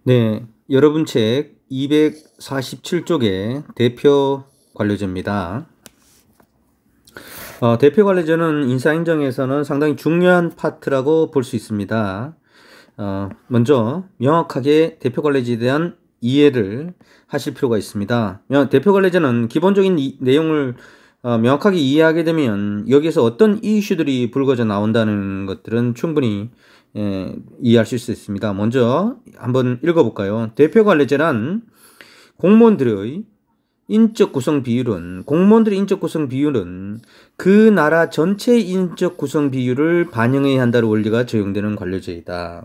네, 여러분 책 247쪽의 대표 관료제입니다. 대표 관료제는 인사행정에서는 상당히 중요한 파트라고 볼 수 있습니다. 먼저 명확하게 대표 관료제에 대한 이해를 하실 필요가 있습니다. 대표 관료제는 기본적인 내용을 명확하게 이해하게 되면 여기에서 어떤 이슈들이 불거져 나온다는 것들은 충분히 이해할 수 있습니다. 먼저 한번 읽어볼까요? 대표 관료제란 공무원들의 인적 구성 비율은 그 나라 전체 인적 구성 비율을 반영해야 한다는 원리가 적용되는 관료제이다.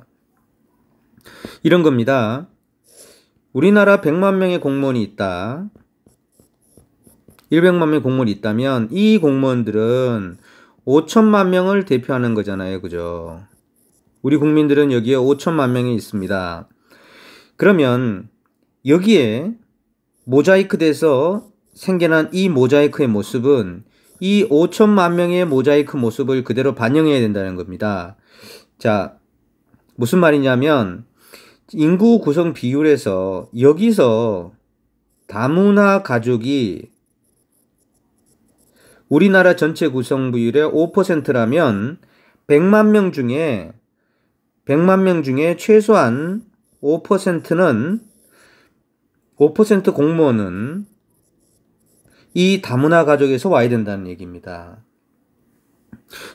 이런 겁니다. 우리나라 100만 명의 공무원이 있다. 100만 명의 공무원이 있다면 이 공무원들은 5천만 명을 대표하는 거잖아요. 그죠? 우리 국민들은 여기에 5천만 명이 있습니다. 그러면 여기에 모자이크 돼서 생겨난 이 모자이크의 모습은 이 5천만 명의 모자이크 모습을 그대로 반영해야 된다는 겁니다. 자, 무슨 말이냐면 인구 구성 비율에서 여기서 다문화 가족이 우리나라 전체 구성 비율의 5%라면 100만 명 중에 최소한 5% 공무원은 이 다문화 가족에서 와야 된다는 얘기입니다.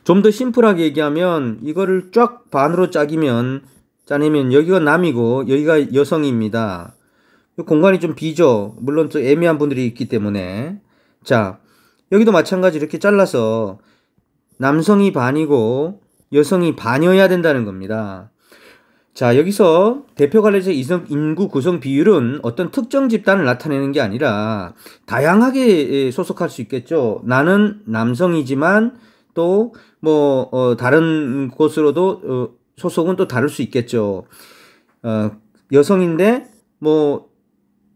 좀 더 심플하게 얘기하면 이거를 쫙 반으로 짜내면 여기가 남이고 여기가 여성입니다. 공간이 좀 비죠. 물론 또 애매한 분들이 있기 때문에. 자, 여기도 마찬가지 이렇게 잘라서 남성이 반이고 여성이 반이어야 된다는 겁니다. 자, 여기서 대표 관료제 인구 구성 비율은 어떤 특정 집단을 나타내는 게 아니라 다양하게 소속할 수 있겠죠. 나는 남성이지만 또 다른 곳으로도 소속은 또 다를 수 있겠죠. 여성인데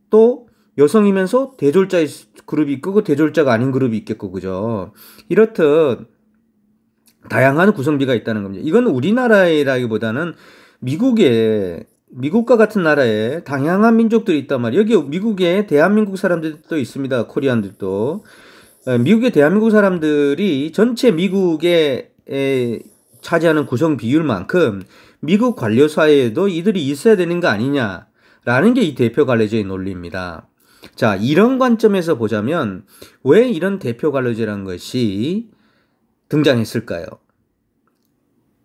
또 여성이면서 대졸자 그룹이 있고 대졸자가 아닌 그룹이 있겠고, 그죠? 이렇듯 다양한 구성비가 있다는 겁니다. 이건 우리나라라기보다는 미국과 같은 나라에 다양한 민족들이 있단 말이에요. 여기 미국에 대한민국 사람들도 있습니다. 코리안들도. 미국의 대한민국 사람들이 전체 미국에 차지하는 구성 비율만큼 미국 관료 사회에도 이들이 있어야 되는 거 아니냐라는 게 이 대표 관료제의 논리입니다. 자, 이런 관점에서 보자면 왜 이런 대표 관료제라는 것이 등장했을까요?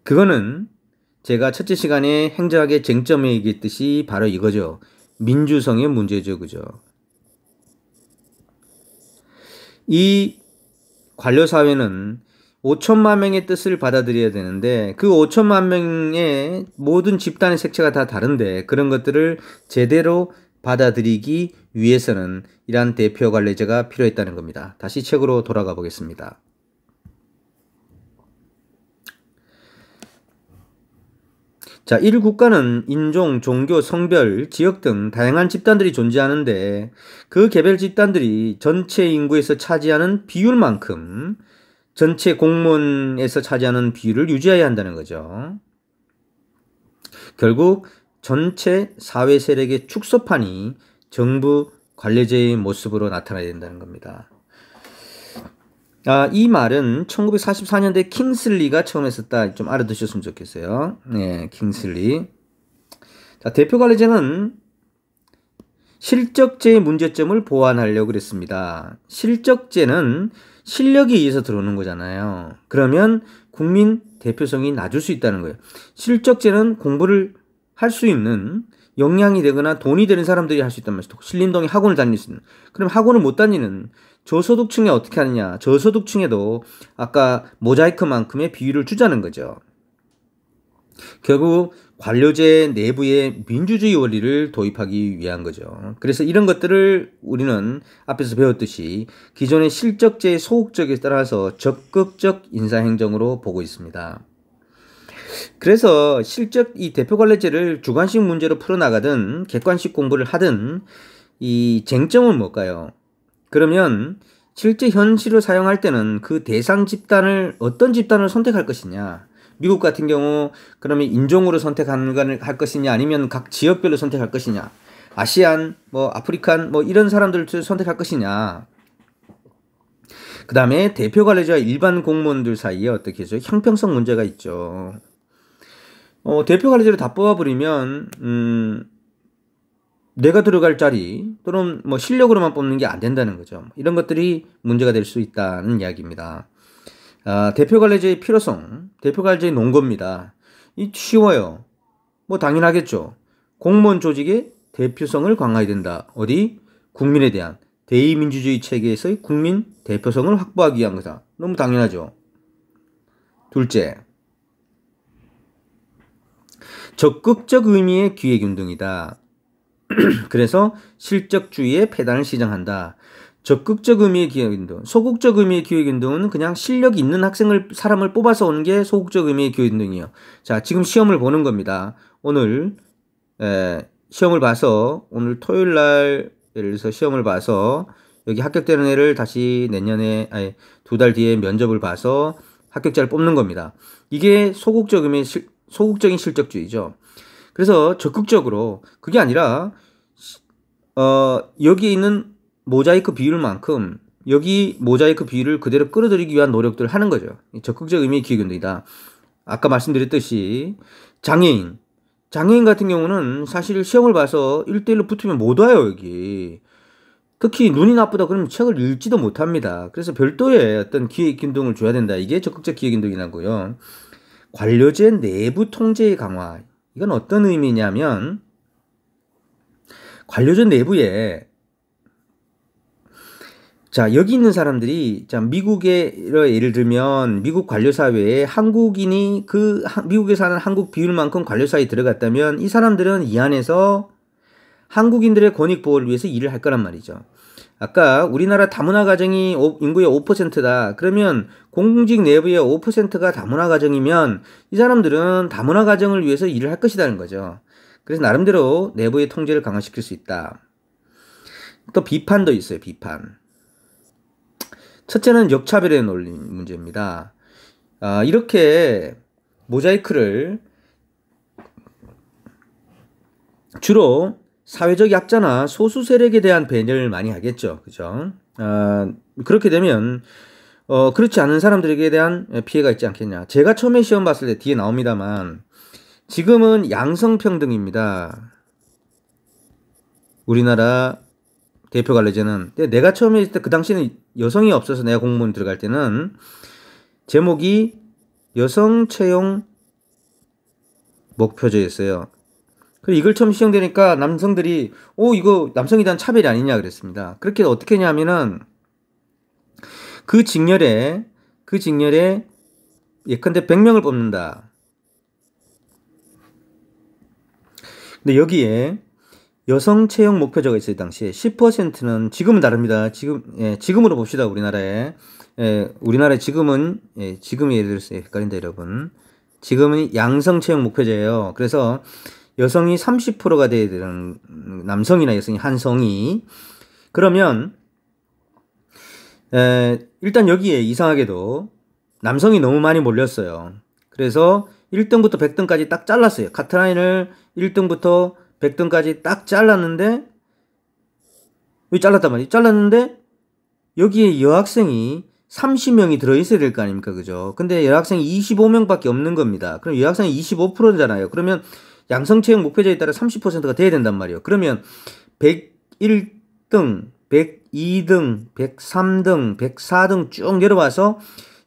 그거는 제가 첫째 시간에 행정학의 쟁점에 얘기했듯이 바로 이거죠. 민주성의 문제죠. 그죠? 이 관료사회는 5천만 명의 뜻을 받아들여야 되는데 그 5천만 명의 모든 집단의 색채가 다 다른데 그런 것들을 제대로 받아들이기 위해서는 이러한 대표 관료제가 필요했다는 겁니다. 다시 책으로 돌아가 보겠습니다. 자, 1국가는 인종, 종교, 성별, 지역 등 다양한 집단들이 존재하는데 그 개별 집단들이 전체 인구에서 차지하는 비율만큼 전체 공무원에서 차지하는 비율을 유지해야 한다는 거죠. 결국 전체 사회 세력의 축소판이 정부 관료제의 모습으로 나타나야 된다는 겁니다. 이 말은 1944년대 킹슬리가 처음 했었다. 좀 알아두셨으면 좋겠어요. 네, 킹슬리. 자, 대표 관료제는 실적제의 문제점을 보완하려고 그랬습니다. 실적제는 실력에 의해서 들어오는 거잖아요. 그러면 국민 대표성이 낮을 수 있다는 거예요. 실적제는 공부를 할 수 있는 역량이 되거나 돈이 되는 사람들이 할 수 있단 말이죠. 신림동에 학원을 다닐 수 있는. 그럼 학원을 못 다니는 저소득층에 어떻게 하느냐. 저소득층에도 아까 모자이크만큼의 비율을 주자는 거죠. 결국 관료제 내부에 민주주의 원리를 도입하기 위한 거죠. 그래서 이런 것들을 우리는 앞에서 배웠듯이 기존의 실적제의 소극적에 따라서 적극적 인사행정으로 보고 있습니다. 그래서 이 대표 관료제를 주관식 문제로 풀어나가든 객관식 공부를 하든 이 쟁점은 뭘까요? 그러면 실제 현실을 사용할 때는 그 대상 집단을 어떤 집단을 선택할 것이냐. 미국 같은 경우 그러면 인종으로 할 것이냐 아니면 각 지역별로 선택할 것이냐, 아시안, 뭐 아프리칸 뭐 이런 사람들을 선택할 것이냐. 그 다음에 대표 관리자와 일반 공무원들 사이에 어떻게 해서 형평성 문제가 있죠. 대표 관리자를 다 뽑아버리면 내가 들어갈 자리 또는 뭐 실력으로만 뽑는 게 안 된다는 거죠. 이런 것들이 문제가 될 수 있다는 이야기입니다. 대표 관리자의 필요성, 대표 관리자의 논거입니다. 이 쉬워요. 뭐 당연하겠죠. 공무원 조직의 대표성을 강화해야 된다. 어디? 국민에 대한 대의민주주의 체계에서의 국민 대표성을 확보하기 위한 거다. 너무 당연하죠. 둘째, 적극적 의미의 기획운동이다. 그래서 실적주의의 폐단을 시정한다. 적극적 의미의 기획운동, 소극적 의미의 기획운동은 그냥 실력 있는 사람을 뽑아서 오는 게 소극적 의미의 기획운동이에요. 자, 지금 시험을 보는 겁니다. 오늘 시험을 봐서 오늘 토요일 날 예를 들어서 시험을 봐서 여기 합격되는 애를 다시 내년에 2달 뒤에 면접을 봐서 합격자를 뽑는 겁니다. 이게 소극적인 실적주의죠. 그래서 적극적으로 그게 아니라 여기에 있는 모자이크 비율만큼 여기 모자이크 비율을 그대로 끌어들이기 위한 노력들을 하는 거죠. 적극적 의미의 기획운동이다. 아까 말씀드렸듯이 장애인 같은 경우는 사실 시험을 봐서 1대1로 붙으면 못 와요, 여기. 특히 눈이 나쁘다 그러면 책을 읽지도 못합니다. 그래서 별도의 어떤 기획운동을 줘야 된다. 이게 적극적 기획운동이라고요. 관료제 내부 통제의 강화. 이건 어떤 의미냐면 관료제 내부에 자, 여기 있는 사람들이, 자, 미국의, 예를 들면, 미국 관료사회에 한국인이 미국에 사는 한국 비율만큼 관료사회에 들어갔다면, 이 사람들은 이 안에서 한국인들의 권익 보호를 위해서 일을 할 거란 말이죠. 아까 우리나라 다문화 가정이 인구의 5%다. 그러면 공직 내부의 5%가 다문화 가정이면, 이 사람들은 다문화 가정을 위해서 일을 할 것이라는 거죠. 그래서 나름대로 내부의 통제를 강화시킬 수 있다. 또 비판도 있어요, 비판. 첫째는 역차별의 논리 문제입니다. 이렇게 모자이크를 주로 사회적 약자나 소수 세력에 대한 배려를 많이 하겠죠. 그죠? 그렇게 되면 그렇지 않은 사람들에게 대한 피해가 있지 않겠냐. 제가 처음에 시험 봤을 때 뒤에 나옵니다만 지금은 양성평등입니다. 우리나라 대표 관리제는. 내가 처음에 있을 때 그 당시에는 여성이 없어서 내가 공무원 들어갈 때는 제목이 여성 채용 목표제였어요. 그리고 이걸 처음 시행되니까 남성들이 이거 남성에 대한 차별이 아니냐 그랬습니다. 그렇게 어떻게 했냐면은 그 직렬에 예컨대 100명을 뽑는다. 근데 여기에 여성 채용 목표제가 있어요. 당시에 10%는 지금은 다릅니다. 지금으로 봅시다. 우리나라에 지금은 지금이 예를 들어서 헷갈린다 여러분. 지금은 양성 채용 목표제예요. 그래서 여성이 30%가 돼야 되는 남성이나 여성이 한 성이 그러면 일단 여기에 이상하게도 남성이 너무 많이 몰렸어요. 그래서 1등부터 100등까지 딱 잘랐어요. 카트라인을 1등부터 100등까지 딱 잘랐는데 왜 잘랐단 말이에요? 잘랐는데 여기에 여학생이 30명이 들어있어야 될 거 아닙니까? 그죠? 근데 여학생이 25명밖에 없는 겁니다. 그럼 여학생이 25%잖아요. 그러면 양성채용 목표제에 따라 30%가 돼야 된단 말이에요. 그러면 101등, 102등, 103등, 104등 쭉 내려와서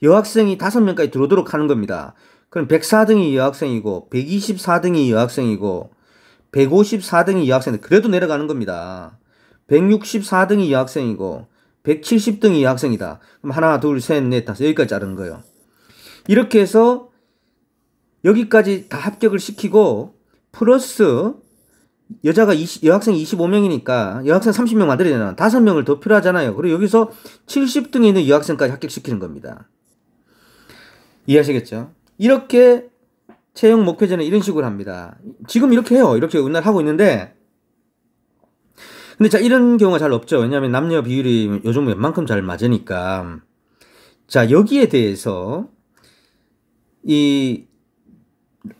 여학생이 5명까지 들어오도록 하는 겁니다. 그럼 104등이 여학생이고 124등이 여학생이고 154등이 여학생인데 그래도 내려가는 겁니다. 164등이 여학생이고 170등이 여학생이다. 그럼 하나, 둘, 셋, 넷, 다섯 여기까지 자르는 거예요. 이렇게 해서 여기까지 다 합격을 시키고 플러스 여학생이 25명이니까 여학생 30명 만들어야 되잖아. 5명을 더 필요하잖아요. 그리고 여기서 70등에 있는 여학생까지 합격시키는 겁니다. 이해하시겠죠? 이렇게 채용 목표제는 이런 식으로 합니다. 지금 이렇게 해요. 이렇게 우리나라 하고 있는데 근데 자 이런 경우가 잘 없죠. 왜냐하면 남녀 비율이 요즘 웬만큼 잘 맞으니까. 자 여기에 대해서 이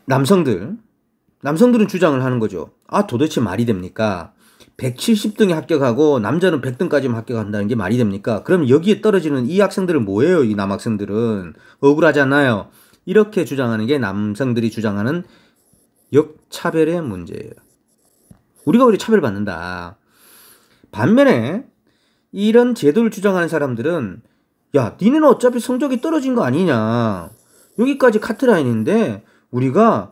남성들은 주장을 하는 거죠. 아, 도대체 말이 됩니까? 170등에 합격하고 남자는 100등까지만 합격한다는 게 말이 됩니까? 그럼 여기에 떨어지는 이 학생들은 뭐예요? 이 남학생들은 억울하잖아요. 이렇게 주장하는 게 남성들이 주장하는 역차별의 문제예요. 우리가 왜 차별받는다. 반면에 이런 제도를 주장하는 사람들은 야, 니네는 어차피 성적이 떨어진 거 아니냐. 여기까지 카트라인인데 우리가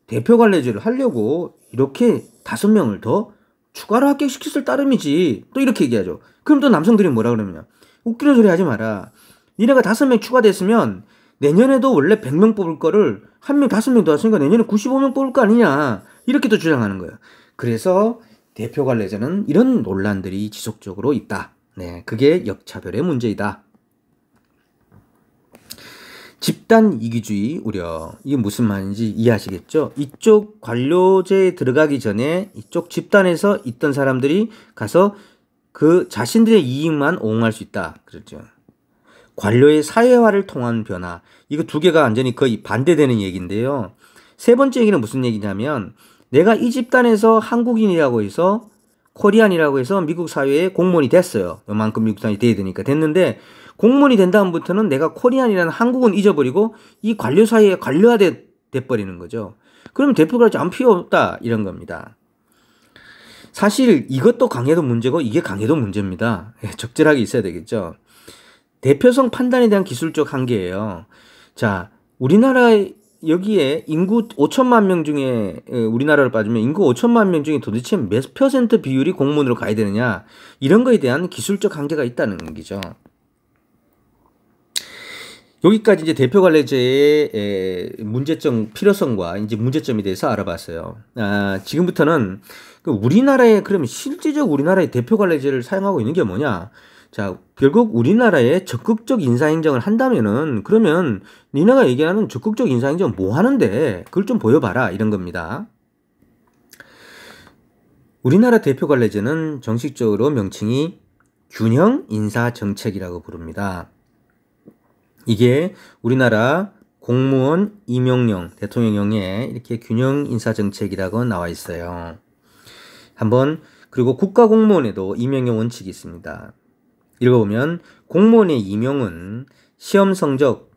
대표 관례제를 하려고 이렇게 5명을 더 추가로 합격시켰을 따름이지. 또 이렇게 얘기하죠. 그럼 또 남성들이 뭐라 그러냐. 웃기는 소리 하지 마라. 니네가 5명 추가됐으면 내년에도 원래 100명 뽑을 거를 1명 5명 더 왔으니까 내년에 95명 뽑을 거 아니냐. 이렇게 또 주장하는 거예요. 그래서 대표 관례제는 이런 논란들이 지속적으로 있다. 네, 그게 역차별의 문제이다. 집단 이기주의 우려. 이게 무슨 말인지 이해하시겠죠? 이쪽 관료제에 들어가기 전에 이쪽 집단에서 있던 사람들이 가서 그 자신들의 이익만 옹호할 수 있다. 그렇죠. 관료의 사회화를 통한 변화. 이거 두 개가 완전히 거의 반대되는 얘기인데요. 세 번째 얘기는 무슨 얘기냐면 내가 이 집단에서 한국인이라고 해서 코리안이라고 해서 미국 사회에 공무원이 됐어요. 요만큼 미국 사회에 돼야 되니까 됐는데 공무원이 된 다음부터는 내가 코리안이라는 한국은 잊어버리고 이 관료 사이에 관료화 돼버리는 거죠. 그러면 대표가 안 필요 없다 이런 겁니다. 사실 이것도 강해도 문제고 이게 강해도 문제입니다. 적절하게 있어야 되겠죠. 대표성 판단에 대한 기술적 한계예요. 자, 우리나라 여기에 인구 5천만 명 중에 우리나라를 빠지면 인구 5천만 명 중에 도대체 몇 % 비율이 공무원으로 가야 되느냐 이런 거에 대한 기술적 한계가 있다는 얘기죠. 여기까지 이제 대표 관례제의 문제점, 필요성과 이제 문제점에 대해서 알아봤어요. 지금부터는 우리나라의 그러면 실질적 우리나라의 대표 관례제를 사용하고 있는 게 뭐냐? 자, 결국 우리나라에 적극적 인사행정을 한다면은 그러면 니네가 얘기하는 적극적 인사행정 뭐 하는데 그걸 좀 보여봐라 이런 겁니다. 우리나라 대표 관례제는 정식적으로 명칭이 균형 인사 정책이라고 부릅니다. 이게 우리나라 공무원 임용령, 대통령령에 이렇게 균형 인사 정책이라고 나와 있어요. 그리고 국가공무원에도 임용령 원칙이 있습니다. 읽어보면 공무원의 임용은 시험 성적,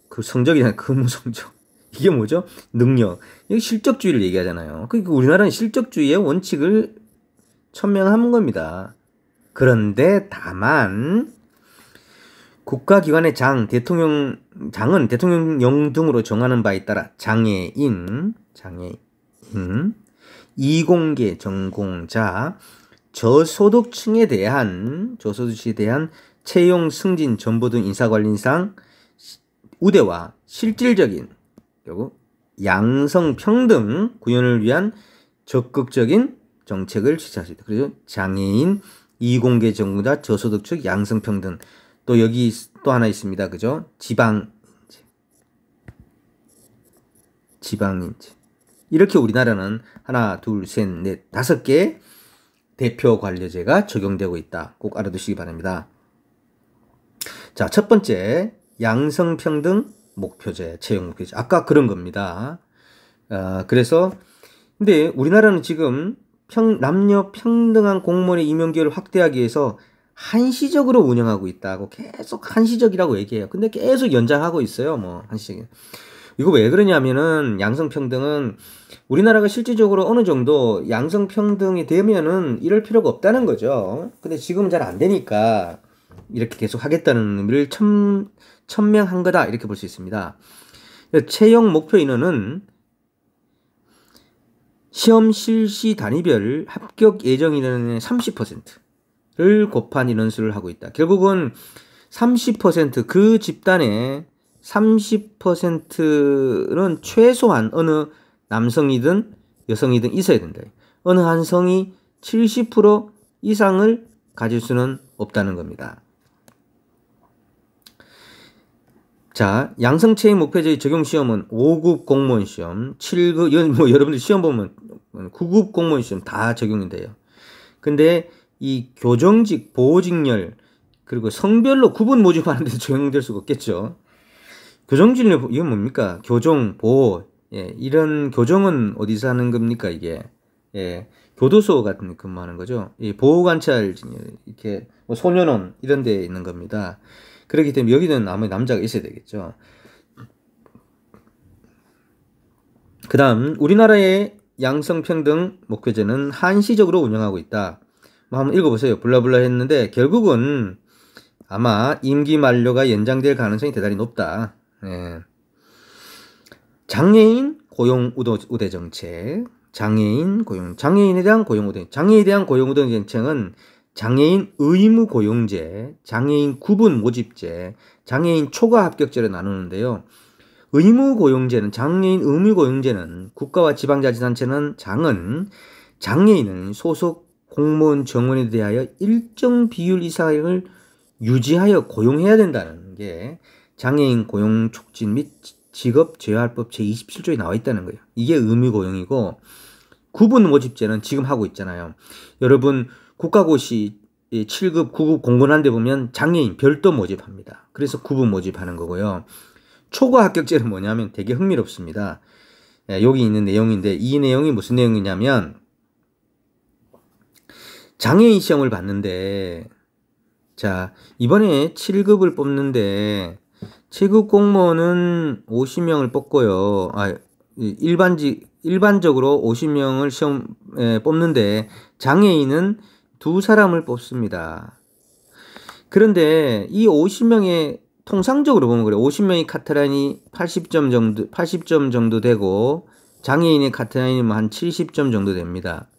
그 성적이잖아요. 근무 성적. 이게 뭐죠? 능력. 이게 실적주의를 얘기하잖아요. 그러니까 우리나라는 실적주의의 원칙을 천명한 겁니다. 그런데 다만 국가기관의 장은 대통령령 등으로 정하는 바에 따라 장애인, 이공계 전공자, 저소득층에 대한 채용, 승진, 전보 등 인사관리상 우대와 실질적인 결국 양성평등 구현을 위한 적극적인 정책을 실시할 수 있다. 그래서 장애인, 이공계 전공자, 저소득층, 양성평등. 또 여기 또 하나 있습니다. 그죠? 지방인재. 이렇게 우리나라는 하나, 둘, 셋, 넷, 5개 대표 관례제가 적용되고 있다. 꼭 알아두시기 바랍니다. 자, 첫 번째 양성평등 목표제, 채용 목표제. 아까 그런 겁니다. 그래서 근데 우리나라는 지금 남녀 평등한 공무원의 임용 기회를 확대하기 위해서 한시적으로 운영하고 있다고 계속 한시적이라고 얘기해요. 근데 계속 연장하고 있어요. 뭐 한시적. 이거 왜 그러냐면은 양성평등은 우리나라가 실질적으로 어느 정도 양성평등이 되면은 이럴 필요가 없다는 거죠. 근데 지금은 잘 안 되니까 이렇게 계속 하겠다는 의미를 천명한 거다 이렇게 볼 수 있습니다. 채용 목표 인원은 시험 실시 단위별 합격 예정 인원의 30%를 곱한 인원수를 하고 있다. 결국은 30% 그 집단의 30%는 최소한 어느 남성이든 여성이든 있어야 된다. 어느 한 성이 70% 이상을 가질 수는 없다는 겁니다. 자, 양성채용 목표제의 적용시험은 5급 공무원 시험, 7급, 뭐 여러분들 시험 보면 9급 공무원 시험 다 적용이 돼요. 근데 이 교정직, 보직열, 그리고 성별로 구분 모집하는 데도 적용될 수가 없겠죠. 교정직열, 이건 뭡니까? 교정, 보호, 예, 이런 교정은 어디서 하는 겁니까, 이게? 예, 교도소 같은 근무하는 거죠. 이 보호관찰, 이렇게, 뭐 소년원, 이런 데 있는 겁니다. 그렇기 때문에 여기는 아무리 남자가 있어야 되겠죠. 그 다음, 우리나라의 양성평등 목표제는 한시적으로 운영하고 있다. 뭐 한번 읽어보세요. 블라블라 했는데, 결국은 아마 임기 만료가 연장될 가능성이 대단히 높다. 예. 장애인 고용 우대 정책, 장애인에 대한 고용 우대, 장애에 대한 고용 우대 정책은 장애인 의무 고용제, 장애인 구분 모집제, 장애인 초과 합격제로 나누는데요. 의무 고용제는 장애인 의무 고용제는 국가와 지방자치단체는 장애인은 소속 공무원 정원에 대하여 일정 비율 이상을 유지하여 고용해야 된다는 게 장애인 고용 촉진 및 직업재활법 제27조에 나와 있다는 거예요. 이게 의무 고용이고, 구분 모집제는 지금 하고 있잖아요. 여러분 국가고시 7급, 9급 공고한 데 보면 장애인 별도 모집합니다. 그래서 구분 모집하는 거고요. 초과 합격제는 뭐냐면 되게 흥미롭습니다. 여기 있는 내용인데, 이 내용이 무슨 내용이냐면, 장애인 시험을 봤는데, 자, 이번에 7급을 뽑는데 7급 공무원은 50명을 뽑고요. 일반적으로 50명을 시험에 뽑는데 장애인은 2사람을 뽑습니다. 그런데 이 50명의 통상적으로 보면 그래요. 50명의 카트라인이 80점 정도 되고 장애인의 카트라인이 한 70점 정도 됩니다.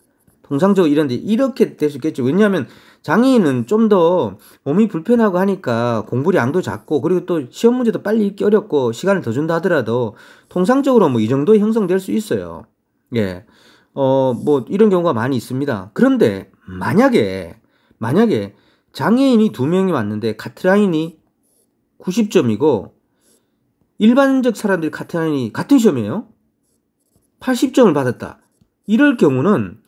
통상적으로 이렇게 될 수 있겠죠. 왜냐하면 장애인은 좀 더 몸이 불편하고 하니까 공부량도 작고, 그리고 또 시험 문제도 빨리 읽기 어렵고 시간을 더 준다 하더라도 통상적으로 뭐 이 정도 형성될 수 있어요. 예. 뭐 이런 경우가 많이 있습니다. 그런데 만약에 장애인이 2명이 왔는데 카트라인이 90점이고 일반적 사람들이 카트라인이 같은 시험이에요. 80점을 받았다. 이럴 경우는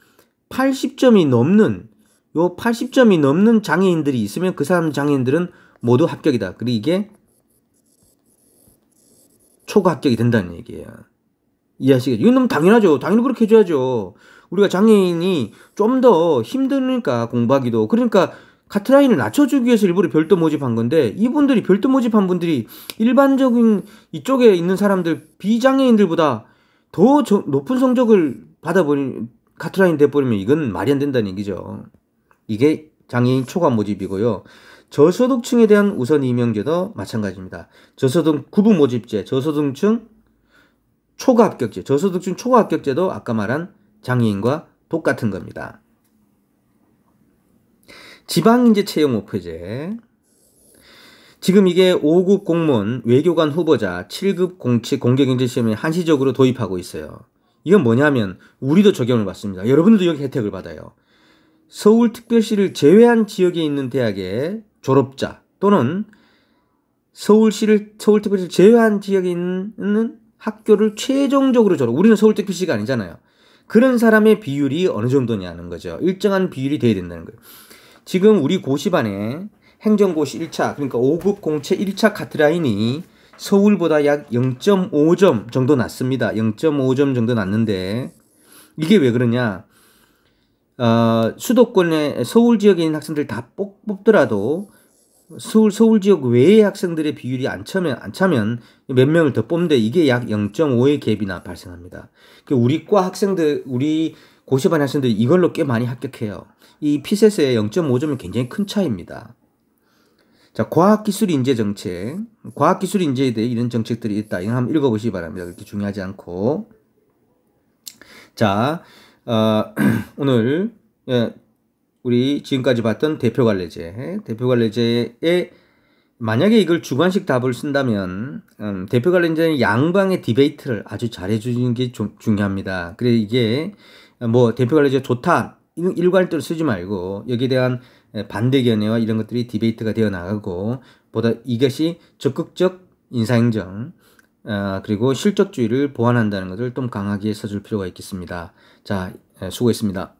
80점이 넘는 장애인들이 있으면 그 사람 장애인들은 모두 합격이다. 그리고 이게 초과 합격이 된다는 얘기예요. 이해하시겠죠? 이건 너무 당연하죠. 당연히 그렇게 해줘야죠. 우리가 장애인이 좀 더 힘드니까 공부하기도. 그러니까 카트라인을 낮춰주기 위해서 일부러 별도 모집한 건데, 이분들이 별도 모집한 분들이 일반적인 이쪽에 있는 사람들, 비장애인들보다 더 높은 성적을 받아버린 카트라인 돼버리면 이건 말이 안 된다는 얘기죠. 이게 장애인 초과 모집이고요. 저소득층에 대한 우선 임용제도 마찬가지입니다. 저소득 구분 모집제, 저소득층 초과 합격제, 저소득층 초과 합격제도 아까 말한 장애인과 똑같은 겁니다. 지방인재 채용 목표제. 지금 이게 5급 공무원 외교관 후보자 7급 공개경제시험에 한시적으로 도입하고 있어요. 이건 뭐냐면 우리도 적용을 받습니다. 여러분들도 여기 혜택을 받아요. 서울특별시를 제외한 지역에 있는 대학의 졸업자 또는 서울특별시를 제외한 지역에 있는 학교를 최종적으로 우리는 서울특별시가 아니잖아요. 그런 사람의 비율이 어느 정도냐는 거죠. 일정한 비율이 돼야 된다는 거예요. 지금 우리 고시반에 행정고시 1차, 그러니까 5급 공채 1차 카트라인이 서울보다 약 0.5점 정도 낮습니다. 0.5점 정도 낮는데, 이게 왜 그러냐? 수도권의 서울 지역에 있는 학생들 다 뽑더라도 서울 지역 외의 학생들의 비율이 안 차면 몇 명을 더 뽑는데, 이게 약 0.5의 갭이나 발생합니다. 우리 과 학생들, 우리 고시반 학생들이 이걸로 꽤 많이 합격해요. 이 피셋의 0.5점은 굉장히 큰 차이입니다. 자, 과학기술인재 정책. 과학기술인재에 대해 이런 정책들이 있다. 이거 한번 읽어보시기 바랍니다. 그렇게 중요하지 않고. 자, 오늘 우리 지금까지 봤던 대표관례제에 만약에 이걸 주관식 답을 쓴다면 대표관례제는 양방의 디베이트를 아주 잘해주는 게 중요합니다. 그래 이게 뭐 대표관례제 좋다 일괄적으로 쓰지 말고 여기에 대한 반대 견해와 이런 것들이 디베이트가 되어 나가고, 보다 이것이 적극적 인사행정 그리고 실적주의를 보완한다는 것을 좀 강하게 써줄 필요가 있겠습니다. 자, 수고했습니다.